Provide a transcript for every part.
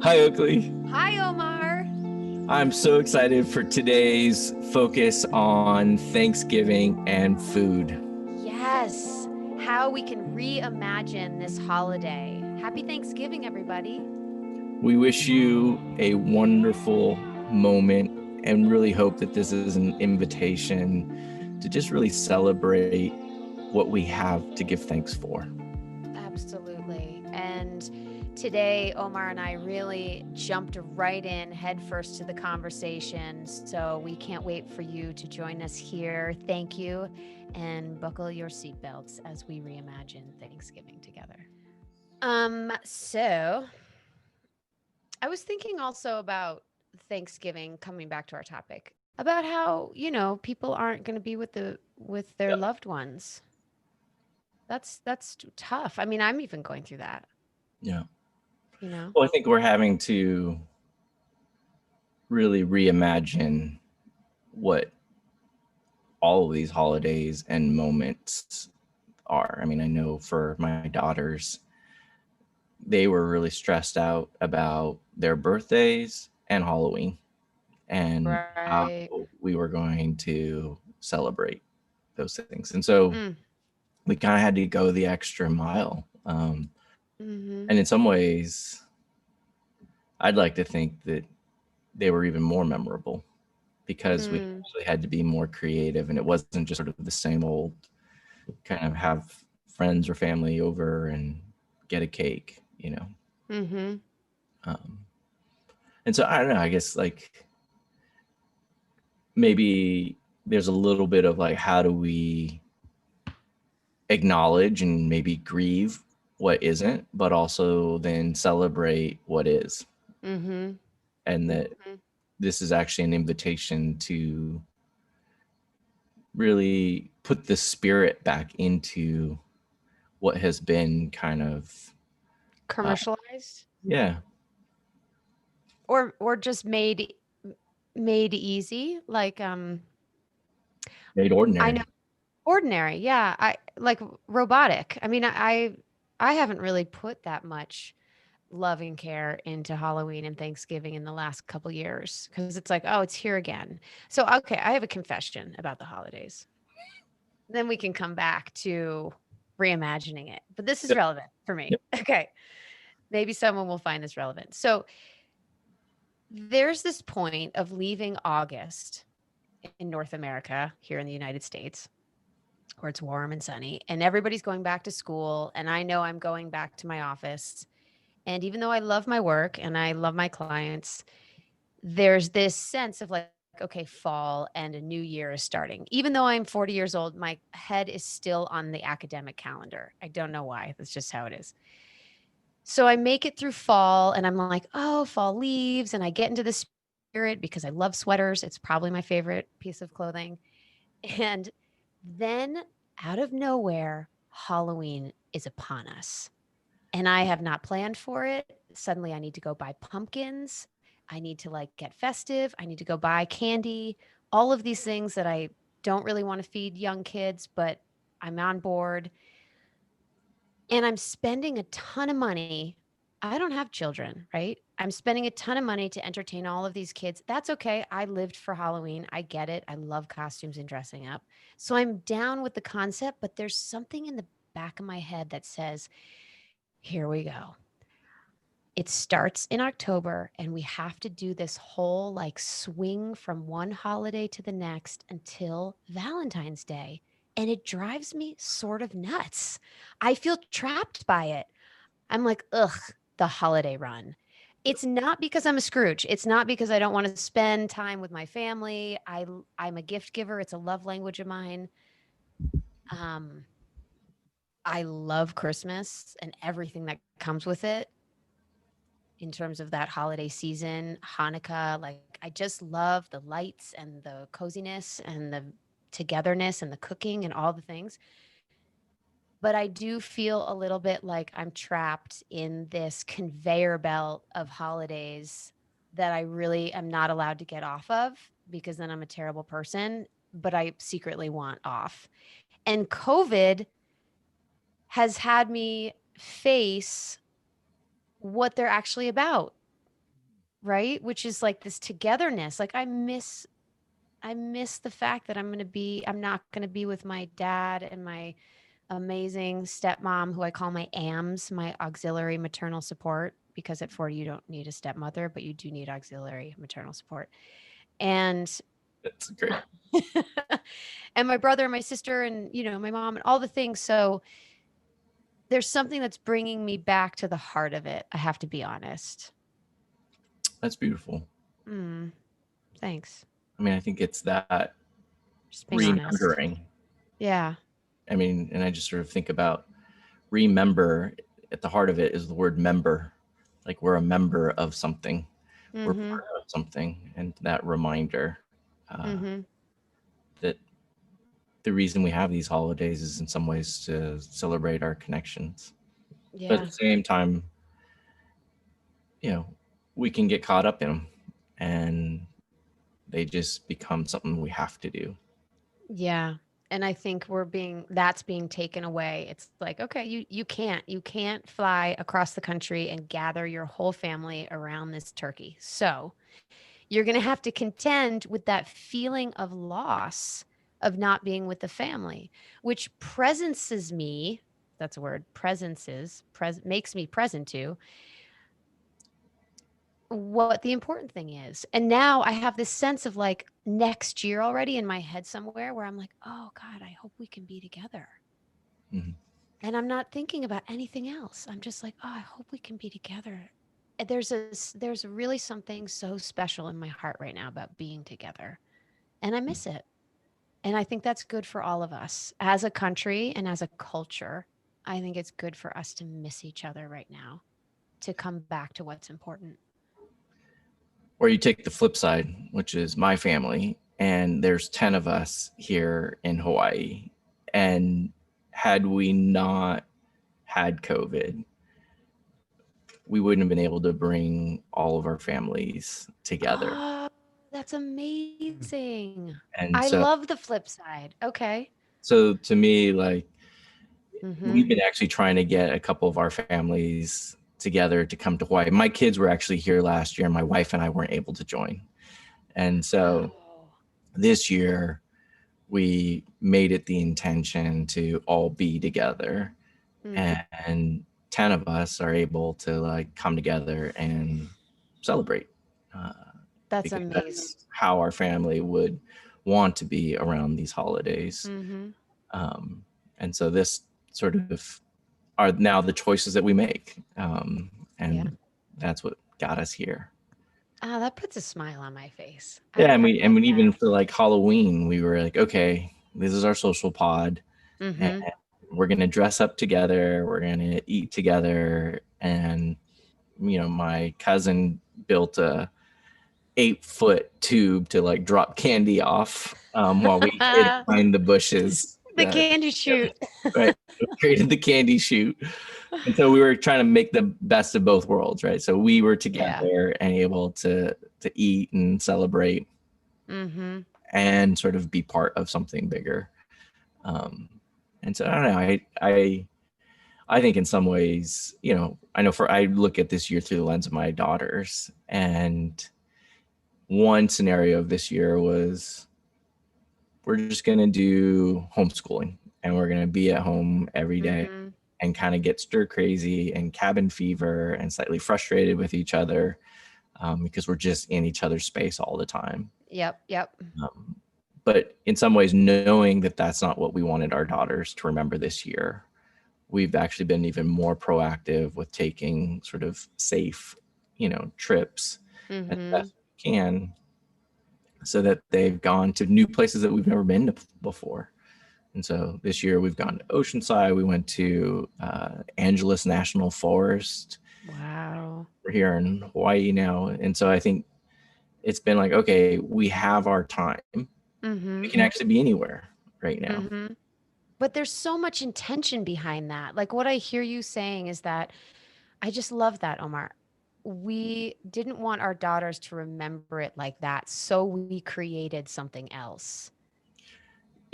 Hi, Oakley. Hi, Omar. I'm so excited for today's focus on Thanksgiving and food. Yes, how we can reimagine this holiday. Happy Thanksgiving, everybody. We wish you a wonderful moment and really hope that this is an invitation to just really celebrate what we have to give thanks for. Absolutely. And today, Omar and I really jumped right in headfirst to the conversation. So we can't wait for you to join us here. Thank you. And buckle your seatbelts as we reimagine Thanksgiving together. So I was thinking also about Thanksgiving, coming back to our topic, about how, people aren't going to be with their Yep. loved ones. That's tough. I mean, I'm even going through that, Yeah. you know. Well, I think we're having to really reimagine what all of these holidays and moments are. I mean, I know for my daughters, they were really stressed out about their birthdays and Halloween and how Right. we were going to celebrate those things. And so Mm. we kind of had to go the extra mile. Mhm. And in some ways, I'd like to think that they were even more memorable because we Mm. actually had to be more creative and it wasn't just sort of the same old kind of have friends or family over and get a cake. Mhm. Um, and so I don't know, I guess like maybe there's a little bit of like how do we acknowledge and maybe grieve what isn't but also then celebrate what is, Mhm. and that Mhm. this is actually an invitation to really put the spirit back into what has been kind of uh, Commercialized yeah, or just made easy, like made I know ordinary. ordinary. Yeah, I like robotic. I mean, I haven't really put that much love and care into Halloween and Thanksgiving in the last couple years because it's like, oh, it's here again. So, okay, I have a confession about the holidays. Then we can come back to reimagining it. But this is Yep. relevant for me. Yep. Okay. Maybe someone will find this relevant. So, there's this point of leaving August in North America, here in the United States, where it's warm and sunny, and everybody's going back to school. And I know I'm going back to my office. And even though I love my work and I love my clients, there's this sense of like, okay, fall and a new year is starting. Even though I'm 40 years old, my head is still on the academic calendar. I don't know why. That's just how it is. So I make it through fall and I'm like, oh, fall leaves. And I get into the spirit because I love sweaters. It's probably my favorite piece of clothing. And then out of nowhere, Halloween is upon us. And I have not planned for it. Suddenly I need to go buy pumpkins. I need to like get festive. I need to go buy candy, all of these things that I don't really want to feed young kids, but I'm on board. And I'm spending a ton of money. I don't have children, right? I'm spending a ton of money to entertain all of these kids. That's okay. I lived for Halloween. I get it. I love costumes and dressing up. So I'm down with the concept, but there's something in the back of my head that says, here we go. It starts in October, and we have to do this whole like swing from one holiday to the next until Valentine's Day. And it drives me sort of nuts. I feel trapped by it. I'm like, ugh, the holiday run. It's not because I'm a Scrooge. It's not because I don't want to spend time with my family. I'm a gift giver. It's a love language of mine. Um, I love Christmas and everything that comes with it in terms of that holiday season, Hanukkah. Like, I just love the lights and the coziness and the togetherness and the cooking and all the things. But I do feel a little bit like I'm trapped in this conveyor belt of holidays that I really am not allowed to get off of because then I'm a terrible person, but I secretly want off. And COVID has had me face what they're actually about. right? Which is like this togetherness. Like I miss the fact that I'm not going to be with my dad and my amazing stepmom, who I call my AMS, my auxiliary maternal support, because at 40, you don't need a stepmother, but you do need auxiliary maternal support. And, That's great. and my brother and my sister and, my mom and all the things. So there's something that's bringing me back to the heart of it. I have to be honest. That's beautiful. Mm, thanks. I mean, I think it's that Just being honest. remembering. Yeah. I mean, and I just sort of think about remember, at the heart of it is the word member. Like we're a member of something, we're Mm-hmm. part of something, and that reminder Mm-hmm. that the reason we have these holidays is in some ways to celebrate our connections. But at Yeah. the same time, we can get caught up in them, and they just become something we have to do. Yeah. And I think that's being taken away. It's like, okay, you can't fly across the country and gather your whole family around this turkey. So you're going to have to contend with that feeling of loss of not being with the family, which presences me, that's a word, makes me present to what the important thing is. And now I have this sense of like next year already in my head somewhere where I'm like, oh God, I hope we can be together. Mhm. And I'm not thinking about anything else. I'm just like, oh, I hope we can be together. And there's really something so special in my heart right now about being together. And I miss it. And I think that's good for all of us as a country and as a culture. I think it's good for us to miss each other right now, to come back to what's important. Or you take the flip side, which is my family, and there's 10 of us here in Hawaii. And had we not had COVID, we wouldn't have been able to bring all of our families together. Oh, that's amazing. And I so, love the flip side. Okay. so to me, like, Mm-hmm. we've been actually trying to get a couple of our families together to come to Hawaii. My kids were actually here last year, and my wife and I weren't able to join. And so Oh. this year, we made it the intention to all be together, Mm, and 10 of us are able to like come together and celebrate, uh, that's because amazing. that's how our family would want to be around these holidays. Mm-hmm. um, and so this sort of are now the choices that we make, Yeah. and that's what got us here. Ah, that puts a smile on my face. Yeah, and I we love even that. for like Halloween, we were like, okay, this is our social pod, and Mm-hmm. we're gonna dress up together. We're gonna eat together, and my cousin built a 8-foot tube to like drop candy off, while we hid behind the bushes. The candy shoot. Right, we created the candy chute, and so we were trying to make the best of both worlds, right? So we were Yeah. together and able to eat and celebrate Mm-hmm. and sort of be part of something bigger. Um, and so I don't know. I think in some ways, I know I look at this year through the lens of my daughters, and one scenario of this year was we're just going to do homeschooling, and we're going to be at home every day Mm-hmm. and kind of get stir crazy and cabin fever and slightly frustrated with each other, because we're just in each other's space all the time. Yep. Yep. Um, but in some ways, knowing that that's not what we wanted our daughters to remember this year, we've actually been even more proactive with taking sort of safe, trips as Mm-hmm. best we can, so that they've gone to new places that we've never been to before. And so this year we've gone to Oceanside. We went to Angeles National Forest. Wow. We're here in Hawaii now. And so I think it's been like, okay, we have our time. We Mm-hmm. can actually be anywhere right now. Mm-hmm. But there's so much intention behind that. Like what I hear you saying is that I just love that, Omar. We didn't want our daughters to remember it like that, so we created something else.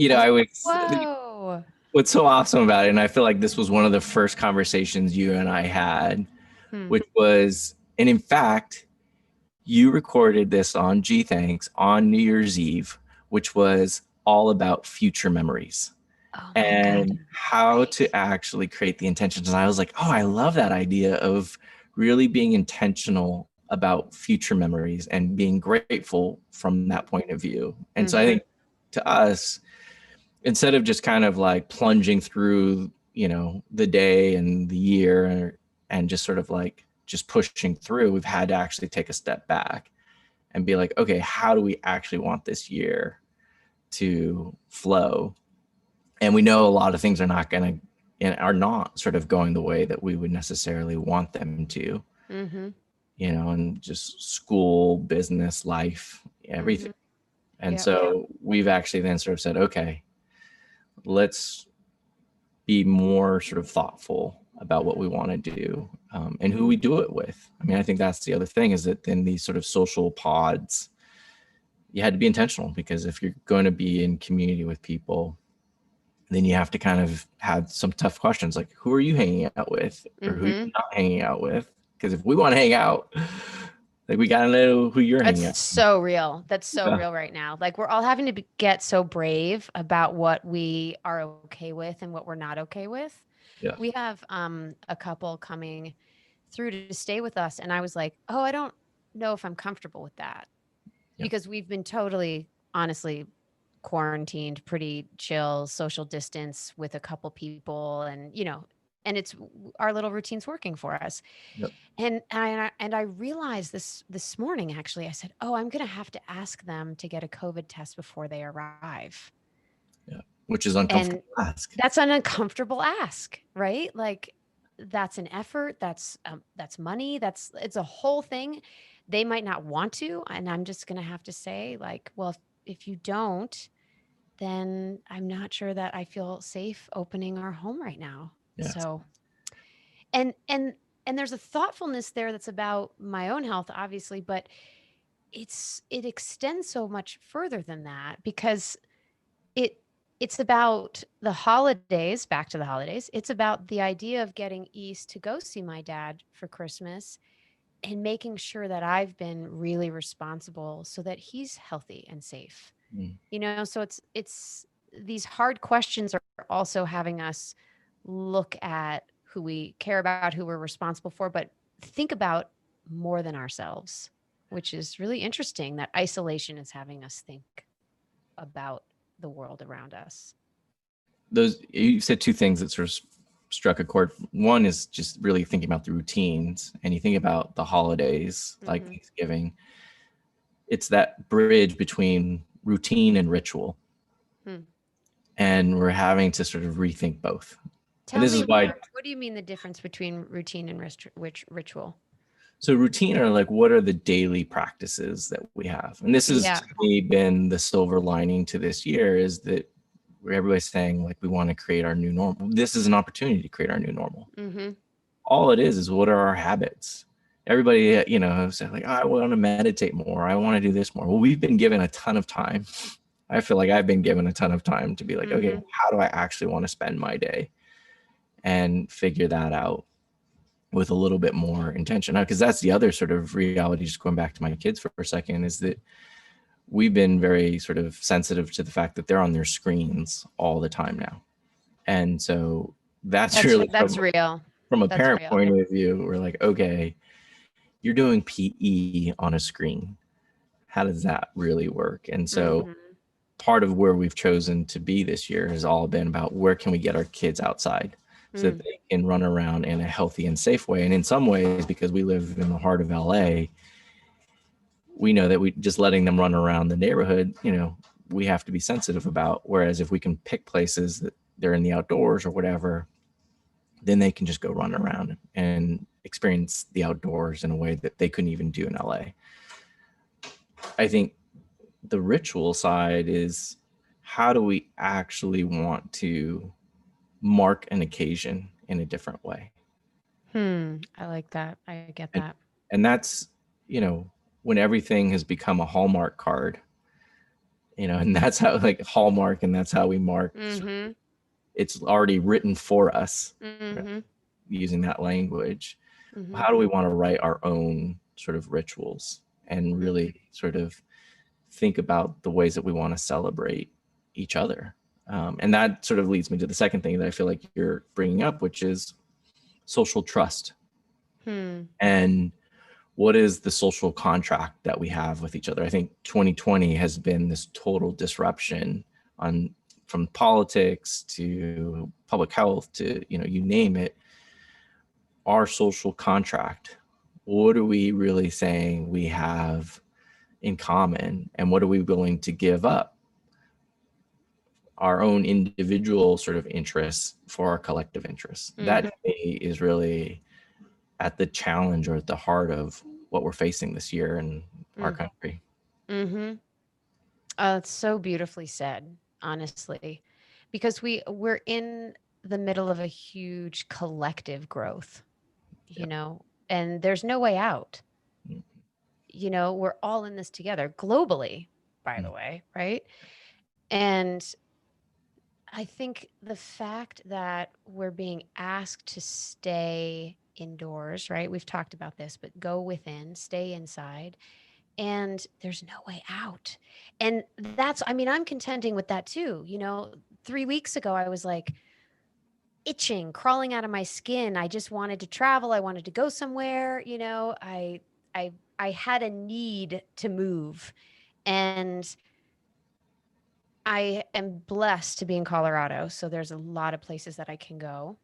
I was I like, was whoa. What's so awesome about it, and I feel like this was one of the first conversations you and I had, Hmm. which was, and in fact, you recorded this on gthx on New Year's Eve, which was all about future memories Oh my God. and how to actually create the intentions. And I was like, oh, I love that idea of really being intentional about future memories and being grateful from that point of view. And so I think to us, instead of just kind of like plunging through, the day and the year and just sort of like just pushing through, we've had to actually take a step back and be like, okay, how do we actually want this year to flow? And we know a lot of things are not going to, and are not sort of going the way that we would necessarily want them to, and just school, business, life, everything. And so we've actually then sort of said, okay, let's be more sort of thoughtful about what we want to do, and who we do it with. I mean, I think that's the other thing, is that in these sort of social pods, you had to be intentional, because if you're going to be in community with people, then you have to kind of have some tough questions, like, who are you hanging out with, or who are you not hanging out with? Because if we want to hang out, like, we got to know who you're hanging out with. That's so real. That's so real right now. Like, we're all having to get so brave about what we are okay with and what we're not okay with. Yeah. We have a couple coming through to stay with us, and I was like, oh, I don't know if I'm comfortable with that, because we've been totally, honestly, quarantined, pretty chill, social distance with a couple people, and and it's our little routine's working for us. Yep. And I realized this morning, actually, I said, oh, I'm going to have to ask them to get a COVID test before they arrive. Yeah. Which is uncomfortable to ask. That's an uncomfortable ask, right? Like, that's an effort. That's money. It's a whole thing. They might not want to. And I'm just going to have to say, like, well, if you don't, then I'm not sure that I feel safe opening our home right now. Yes. So, and there's a thoughtfulness there that's about my own health, obviously, but it extends so much further than that, because it's about the holidays, back to the holidays. It's about the idea of getting East to go see my dad for Christmas, and making sure that I've been really responsible so that he's healthy and safe. So it's these hard questions are also having us look at who we care about, who we're responsible for, but think about more than ourselves, which is really interesting, that isolation is having us think about the world around us. You said two things that sort of struck a chord. One is just really thinking about the routines, and you think about the holidays, like Thanksgiving. It's that bridge between routine and ritual. And we're having to sort of rethink both. Tell me, what do you mean the difference between routine and ritual? So routine are like, what are the daily practices that we have? And this has to me been the silver lining to this year, is that everybody's saying, like, we want to create our new normal. This is an opportunity to create our new normal. All it is what are our habits? Everybody, said, like, I want to meditate more. I want to do this more. Well, we've been given a ton of time. I feel like I've been given a ton of time to be like, okay, how do I actually want to spend my day, and figure that out with a little bit more intention. Because that's the other sort of reality, just going back to my kids for a second, is that we've been very sort of sensitive to the fact that they're on their screens all the time now. And so that's real. From a parent point of view, we're like, okay, you're doing PE on a screen. How does that really work? And so part of where we've chosen to be this year has all been about, where can we get our kids outside so that they can run around in a healthy and safe way. And in some ways, because we live in the heart of LA, we know that we just letting them run around the neighborhood, we have to be sensitive about. Whereas if we can pick places that they're in the outdoors or whatever, then they can just go run around and experience the outdoors in a way that they couldn't even do in LA. I think the ritual side is, how do we actually want to mark an occasion in a different way? I like that. I get that. And that's, when everything has become a Hallmark card, and that's how, like, Hallmark, and that's how we mark. It's already written for us, using that language. How do we want to write our own sort of rituals? and really sort of think about the ways that we want to celebrate each other. And that sort of leads me to the second thing that I feel like you're bringing up, which is social trust. And what is the social contract that we have with each other? I think 2020 has been this total disruption from politics to public health to, you name it. Our social contract, what are we really saying we have in common, and what are we willing to give up? Our own individual sort of interests for our collective interests. That to me is really at the challenge or at the heart of what we're facing this year in our country. It's so beautifully said, honestly, because we're in the middle of a huge collective growth, and there's no way out. We're all in this together globally, by the way, right? And I think the fact that we're being asked to stay indoors, right? We've talked about this, but go within, stay inside, and there's no way out. And I'm contending with that too. 3 weeks ago, I was like itching, crawling out of my skin. I just wanted to travel. I wanted to go somewhere. I had a need to move, and I am blessed to be in Colorado, so there's a lot of places that I can go.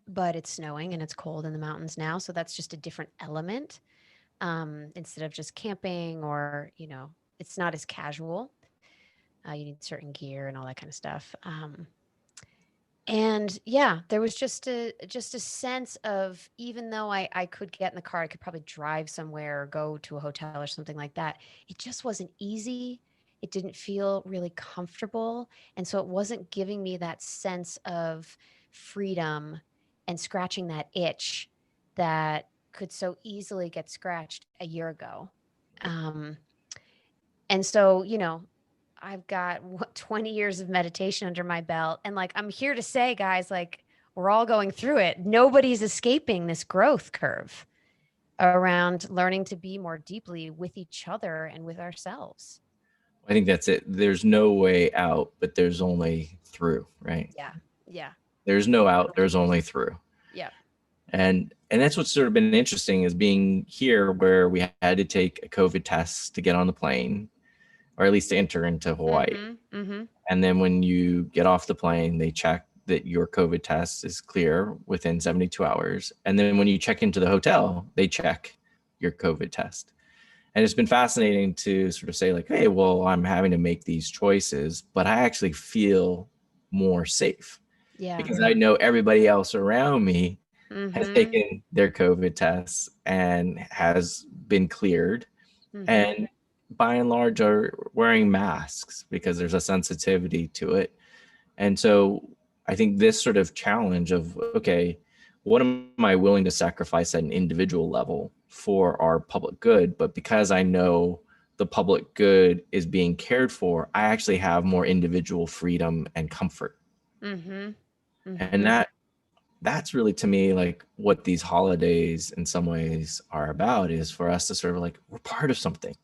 But it's snowing and it's cold in the mountains now, so that's just a different element. Instead of just camping or, it's not as casual. You need certain gear and all that kind of stuff. And yeah, there was just a sense of, even though I could get in the car, I could probably drive somewhere or go to a hotel or something like that. It just wasn't easy. It didn't feel really comfortable. And so it wasn't giving me that sense of freedom and scratching that itch that could so easily get scratched a year ago. And so, I've got 20 years of meditation under my belt. And I'm here to say, guys, we're all going through it. Nobody's escaping this growth curve around learning to be more deeply with each other and with ourselves. I think that's it. There's no way out, but there's only through, right? Yeah. Yeah. There's no out, there's only through. Yeah. And that's what's sort of been interesting is being here where we had to take a COVID test to get on the plane, or at least to enter into Hawaii. And then when you get off the plane, they check that your COVID test is clear within 72 hours. And then when you check into the hotel, they check your COVID test. And it's been fascinating to sort of say hey, well, I'm having to make these choices, but I actually feel more safe. Yeah. Because I know everybody else around me has taken their COVID tests and has been cleared. And by and large are wearing masks because there's a sensitivity to it. And so I think this sort of challenge of, okay, what am I willing to sacrifice at an individual level for our public good? But because I know the public good is being cared for, I actually have more individual freedom and comfort. And that's really, to me, what these holidays in some ways are about, is for us to sort of we're part of something.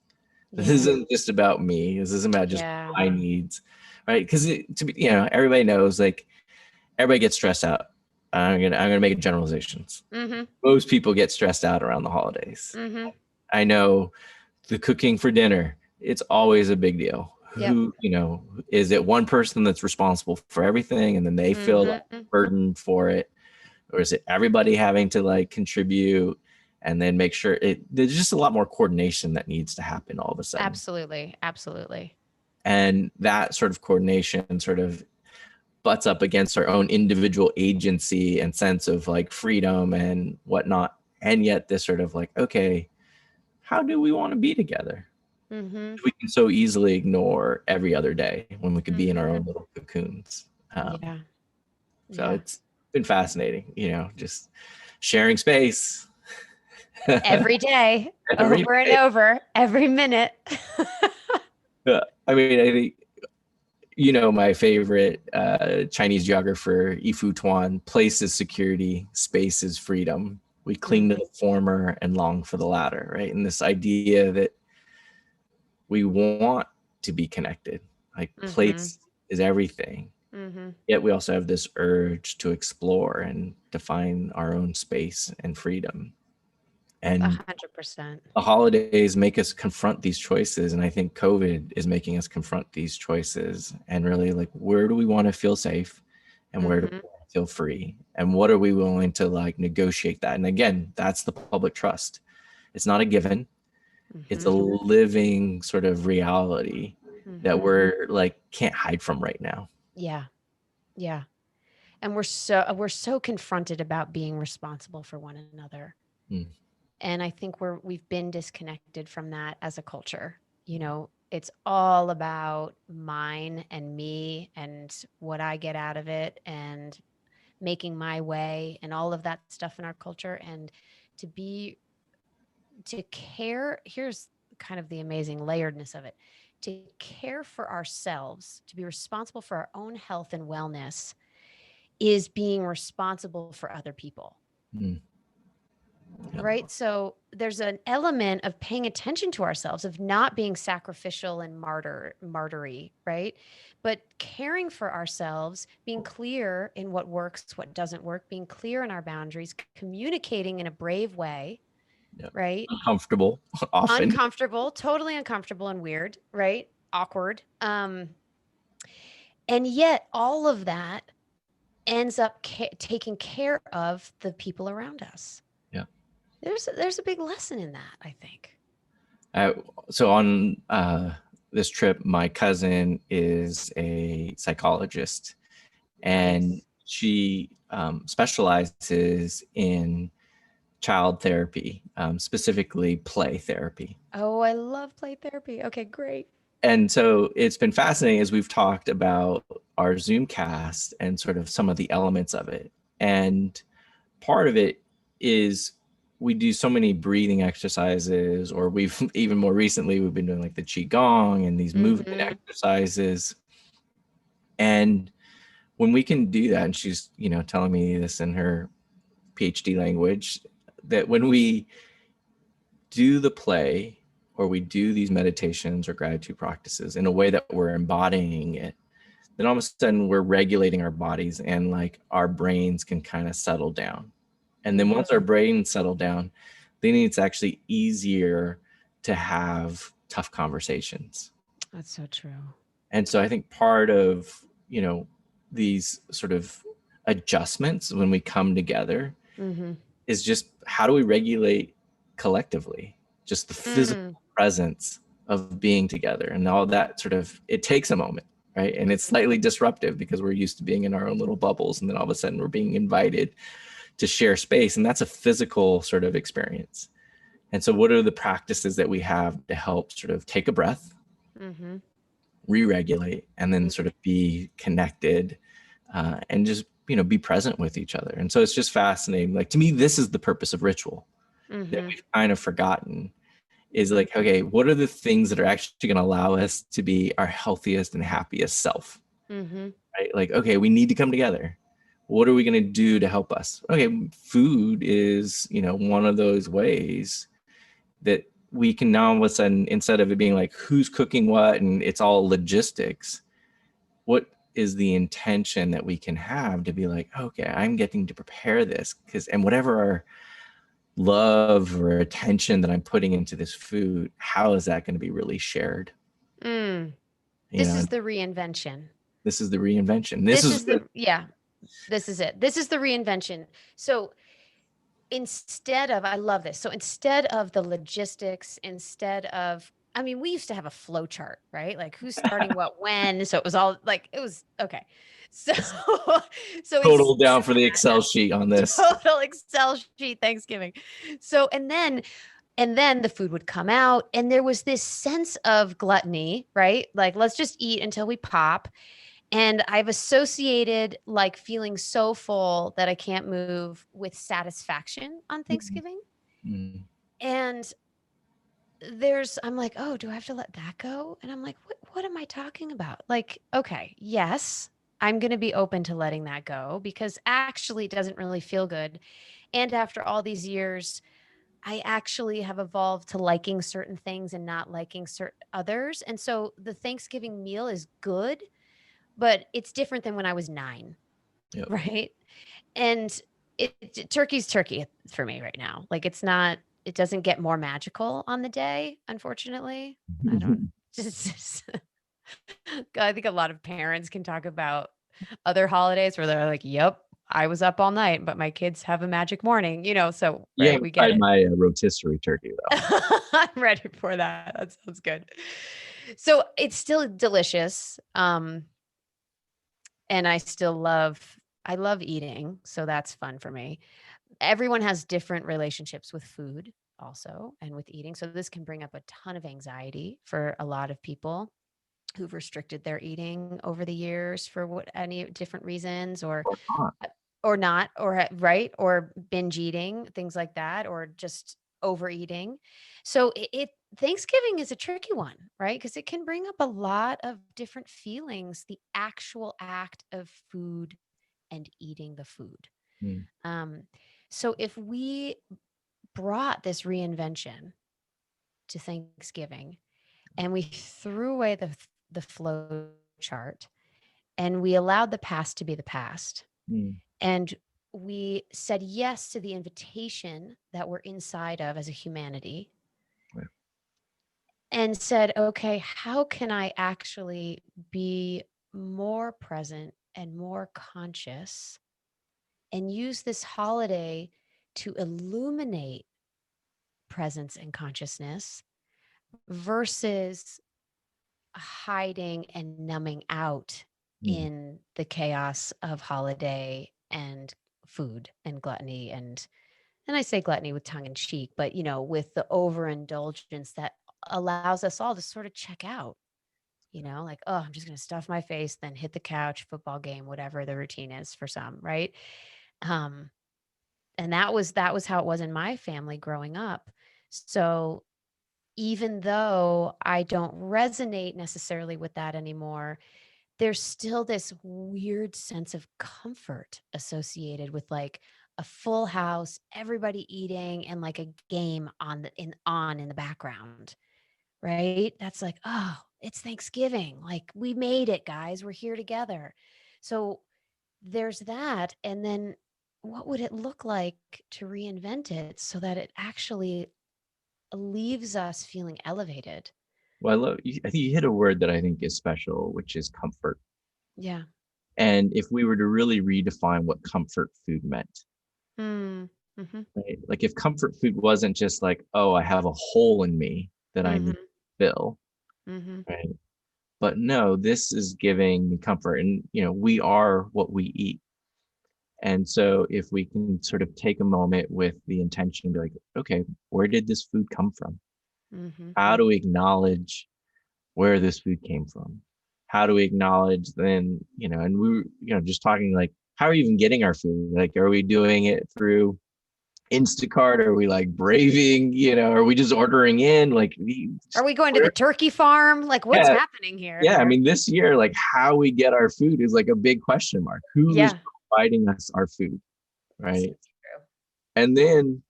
This isn't just about me. This isn't about just my needs, right? Because everybody knows, everybody gets stressed out. I'm gonna make generalizations. Most people get stressed out around the holidays. I know the cooking for dinner, it's always a big deal. Who, is it one person that's responsible for everything and then they feel burdened for it? Or is it everybody having to contribute and then make sure there's just a lot more coordination that needs to happen all of a sudden. Absolutely. And that sort of coordination sort of butts up against our own individual agency and sense of freedom and whatnot. And yet this sort of okay, how do we want to be together? We can so easily ignore every other day when we could be in our own little cocoons. So it's been fascinating, just sharing space. Every day, over and over, every minute. I think, my favorite Chinese geographer, Yifu Tuan, place is security, space is freedom. We cling to the former and long for the latter, right? And this idea that we want to be connected, like place is everything. Yet we also have this urge to explore and define our own space and freedom. And 100%. the holidays make us confront these choices. And I think COVID is making us confront these choices and really like, where do we want to feel safe and where do we want to feel free? And what are we willing to like negotiate that? And again, that's the public trust. It's not a given. It's a living sort of reality that we're like, can't hide from right now. Yeah. Yeah. And we're so confronted about being responsible for one another. And I think we've been disconnected from that as a culture. You know, it's all about mine and me and what I get out of it and making my way and all of that stuff in our culture. And to care, here's kind of the amazing layeredness of it. To care for ourselves, to be responsible for our own health and wellness is being responsible for other people. Right. So there's an element of paying attention to ourselves, of not being sacrificial and martyry, right? But caring for ourselves, being clear in what works, what doesn't work, being clear in our boundaries, communicating in a brave way, right? Uncomfortable, often. Uncomfortable, totally uncomfortable and weird, right? Awkward. And yet all of that ends up taking care of the people around us. There's a big lesson in that, I think. So on this trip, my cousin is a psychologist, and she specializes in child therapy, specifically play therapy. Oh, I love play therapy. Okay, great. And so it's been fascinating as we've talked about our Zoomcast and sort of some of the elements of it. And part of it is we do so many breathing exercises, or we've even more recently, we've been doing like the Qigong and these movement exercises. And when we can do that, and she's, you know, telling me this in her PhD language, that when we do the play or we do these meditations or gratitude practices in a way that we're embodying it, then all of a sudden we're regulating our bodies and like our brains can kind of settle down. And then once our brains settle down, then it's actually easier to have tough conversations. That's so true. And so I think part of, you know, these sort of adjustments when we come together is just how do we regulate collectively, just the physical presence of being together and all that sort of, it takes a moment, right? And it's slightly disruptive because we're used to being in our own little bubbles. And then all of a sudden we're being invited to share space. And that's a physical sort of experience. And so what are the practices that we have to help sort of take a breath, re-regulate, and then sort of be connected and just, you know, be present with each other. And so it's just fascinating. Like, to me, this is the purpose of ritual that we've kind of forgotten, is like, okay, what are the things that are actually going to allow us to be our healthiest and happiest self? Right? Like, okay, we need to come together. What are we going to do to help us? Okay, food is, you know, one of those ways that we can now all of a sudden, instead of it being like who's cooking what and it's all logistics, what is the intention that we can have to be like, okay, I'm getting to prepare this because, and whatever our love or attention that I'm putting into this food, how is that going to be really shared? This is the reinvention. This is the reinvention. This is it. This is the reinvention. So instead of, I love this. So instead of the logistics, instead of, I mean, we used to have a flow chart, right? Like who's starting what when. So it was all like, it was okay. So total down for the Excel sheet on this. Total Excel sheet Thanksgiving. So, and then the food would come out and there was this sense of gluttony, right? Like, let's just eat until we pop. And I've associated like feeling so full that I can't move with satisfaction on Thanksgiving. And I'm like, oh, do I have to let that go? And I'm like, what am I talking about? Like, okay, yes, I'm going to be open to letting that go because actually it doesn't really feel good. And after all these years, I actually have evolved to liking certain things and not liking certain others. And so the Thanksgiving meal is good, but it's different than when I was 9, Yep. right? And turkey's turkey for me right now. Like it's not, it doesn't get more magical on the day, unfortunately. I don't just I think a lot of parents can talk about other holidays where they're like, "Yep, I was up all night, but my kids have a magic morning," so You right, haven't we get tried it. my rotisserie turkey though. I'm ready for that. That sounds good. So it's still delicious. And I love eating, so that's fun for me. Everyone has different relationships with food also and with eating. So this can bring up a ton of anxiety for a lot of people who've restricted their eating over the years for what any different reasons Or not. or not or right or binge eating, things like that, or just overeating. So it Thanksgiving is a tricky one, right? Because it can bring up a lot of different feelings, the actual act of food and eating the food. Mm, Um, so if we brought this reinvention to Thanksgiving and we threw away the flow chart and we allowed the past to be the past mm, and we said yes to the invitation that we're inside of as a humanity yeah. and said, okay, how can I actually be more present and more conscious and use this holiday to illuminate presence and consciousness versus hiding and numbing out Mm, in the chaos of holiday and food and gluttony and I say gluttony with tongue in cheek, but with the overindulgence that allows us all to sort of check out, like, oh, I'm just going to stuff my face, then hit the couch, football game, whatever the routine is for some, right? Um, and that was how it was in my family growing up. So even though I don't resonate necessarily with that anymore, there's still this weird sense of comfort associated with like a full house, everybody eating, and like a game on in the background, right? That's like, oh, it's Thanksgiving. Like we made it, guys. We're here together. So there's that. And then what would it look like to reinvent it so that it actually leaves us feeling elevated? well, I think you hit a word that I think is special, which is comfort. Yeah. And if we were to really redefine what comfort food meant, Mm. Mm-hmm. right? Like if comfort food wasn't just like, oh, I have a hole in me that I need Mm-hmm. to fill, Mm-hmm. right? But no, this is giving me comfort. And, we are what we eat. And so if we can sort of take a moment with the intention, be like, okay, where did this food come from? Mm-hmm. How do we acknowledge where this food came from? How do we acknowledge then, and we were, just talking like, how are we even getting our food? Like, are we doing it through Instacart? Are we like braving, are we just ordering in? Like, Are we going to the turkey farm? Like, what's yeah, happening here? yeah. I mean, this year, like how we get our food is like a big question mark. Who is Yeah. providing us our food? So Right. true. And then,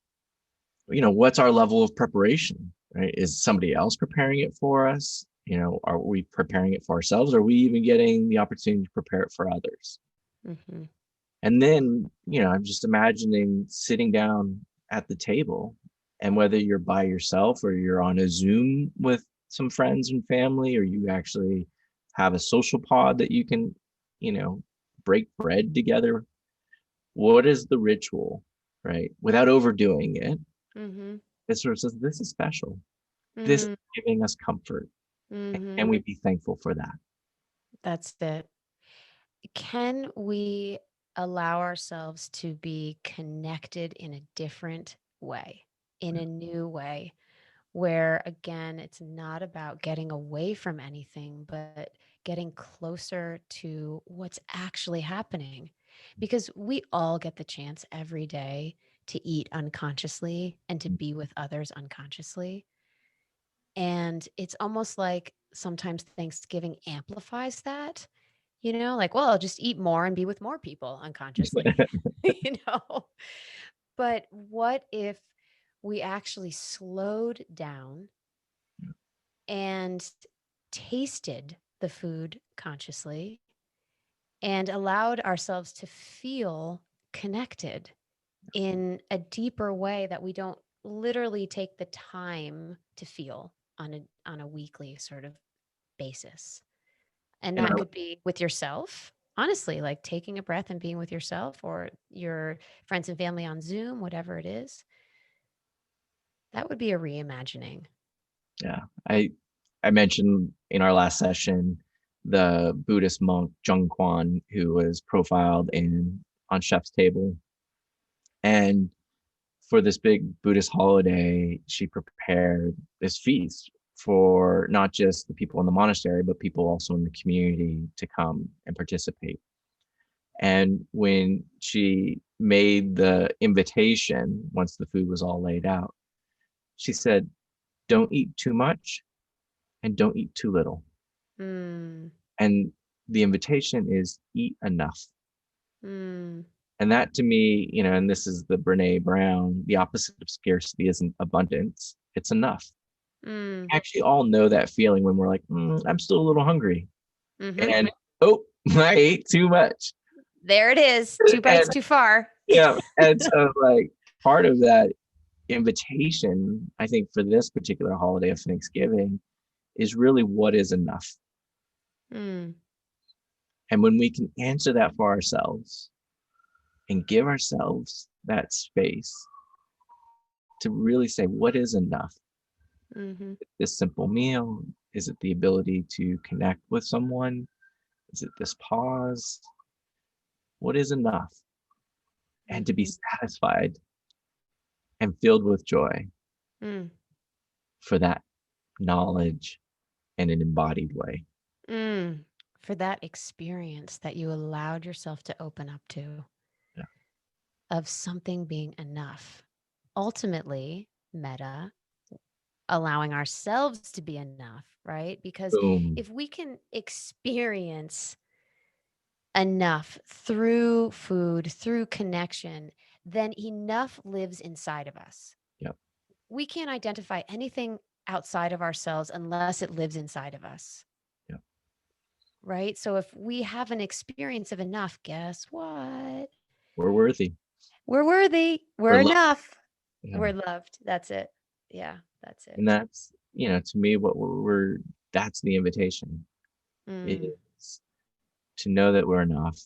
what's our level of preparation? Right. Is somebody else preparing it for us? Are we preparing it for ourselves? Are we even getting the opportunity to prepare it for others? Mm-hmm. And then, I'm just imagining sitting down at the table, and whether you're by yourself or you're on a Zoom with some friends and family, or you actually have a social pod that you can, you know, break bread together. What is the ritual, right? Without overdoing it. Mm-hmm. It sort of says, this is special. This is Mm-hmm. giving us comfort. Mm-hmm. And we be thankful for that. That's it. Can we allow ourselves to be connected in a different way, in a new way, where again, it's not about getting away from anything, but getting closer to what's actually happening? Because we all get the chance every day to eat unconsciously and to be with others unconsciously. And it's almost like sometimes Thanksgiving amplifies that. Like, well, I'll just eat more and be with more people unconsciously, you know? But what if we actually slowed down and tasted the food consciously and allowed ourselves to feel connected in a deeper way that we don't literally take the time to feel on a weekly sort of basis. And In that our could be with yourself, honestly, like taking a breath and being with yourself or your friends and family on Zoom, whatever it is. That would be a reimagining. Yeah, I mentioned in our last session the Buddhist monk Jung Kwan, who was profiled in on Chef's Table, and for this big Buddhist holiday, she prepared this feast for not just the people in the monastery, but people also in the community to come and participate. And when she made the invitation, once the food was all laid out, she said, "Don't eat too much and don't eat too little." Mm, And the invitation is eat enough. mm, And that to me, and this is the Brene Brown, the opposite of scarcity isn't abundance, it's enough. mm, We actually all know that feeling when we're like, I'm still a little hungry. mm-hmm. And oh, I ate too much. There it is. 2 bites And too far. yeah, and so like part of that invitation, I think for this particular holiday of Thanksgiving, is really what is enough. Mm, And when we can answer that for ourselves and give ourselves that space to really say, what is enough? mm-hmm. This simple meal? Is it the ability to connect with someone? Is it this pause? What is enough? And to be Mm-hmm. satisfied and filled with joy Mm, for that knowledge in an embodied way. mm. For that experience that you allowed yourself to open up to Yeah. of something being enough. Ultimately, meta, allowing ourselves to be enough, right? Because Boom. if we can experience enough through food, through connection, then enough lives inside of us. Yep. We can't identify anything outside of ourselves unless it lives inside of us, Yep. right? So if we have an experience of enough, guess what? We're worthy. We're worthy. We're We're loved. enough. Yeah. We're loved. That's it. Yeah, that's it. And that's, to me, what that's the invitation Mm, is to know that we're enough,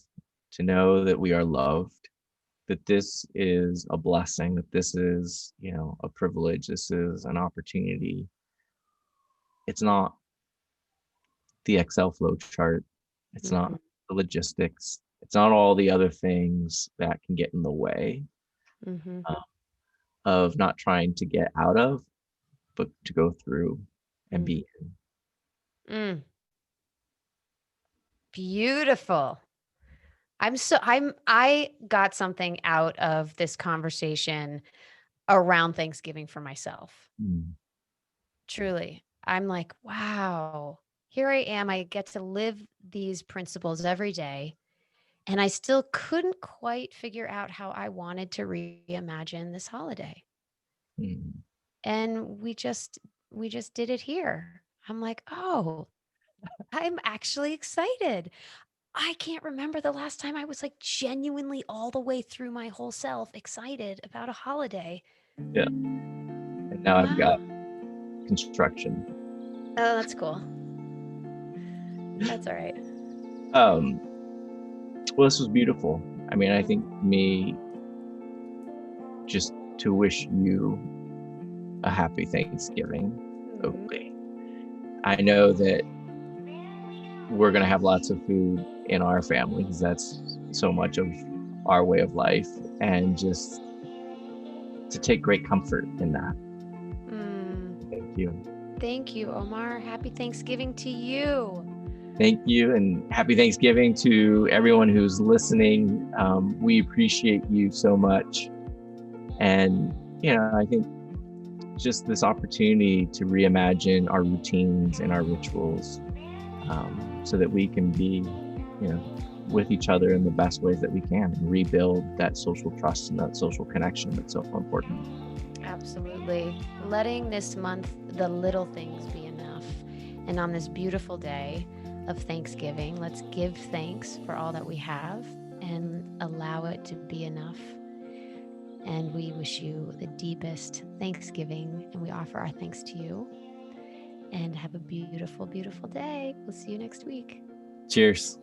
to know that we are loved, that this is a blessing, that this is, a privilege, this is an opportunity. It's not the Excel flow chart. It's not mhm, the logistics. It's not all the other things that can get in the way mhm, uh, of not trying to get out of, but to go through and mm, be in. mm. Beautiful. I got something out of this conversation around Thanksgiving for myself. Mm. Truly. I'm like, wow, here I am. I get to live these principles every day. And I still couldn't quite figure out how I wanted to reimagine this holiday. Mm. And we just did it here. I'm like, oh, I'm actually excited. I can't remember the last time I was like genuinely all the way through my whole self excited about a holiday. Yeah. And now I've got Wow. construction. Oh, that's cool. That's all right. Um, well, this was beautiful. I mean, I think me just to wish you a happy Thanksgiving, Mhm. Oakley. I know that we're going to have lots of food in our family because that's so much of our way of life, and just to take great comfort in that. Mm. Thank you. Thank you, Omar. Happy Thanksgiving to you. Thank you, and happy Thanksgiving to everyone who's listening. We appreciate you so much. And, I think just this opportunity to reimagine our routines and our rituals so that we can be with each other in the best ways that we can, and rebuild that social trust and that social connection that's so important. Absolutely. Letting this month, the little things be enough. And on this beautiful day of Thanksgiving, let's give thanks for all that we have and allow it to be enough. And we wish you the deepest Thanksgiving, and we offer our thanks to you. And have a beautiful, beautiful day. We'll see you next week. Cheers.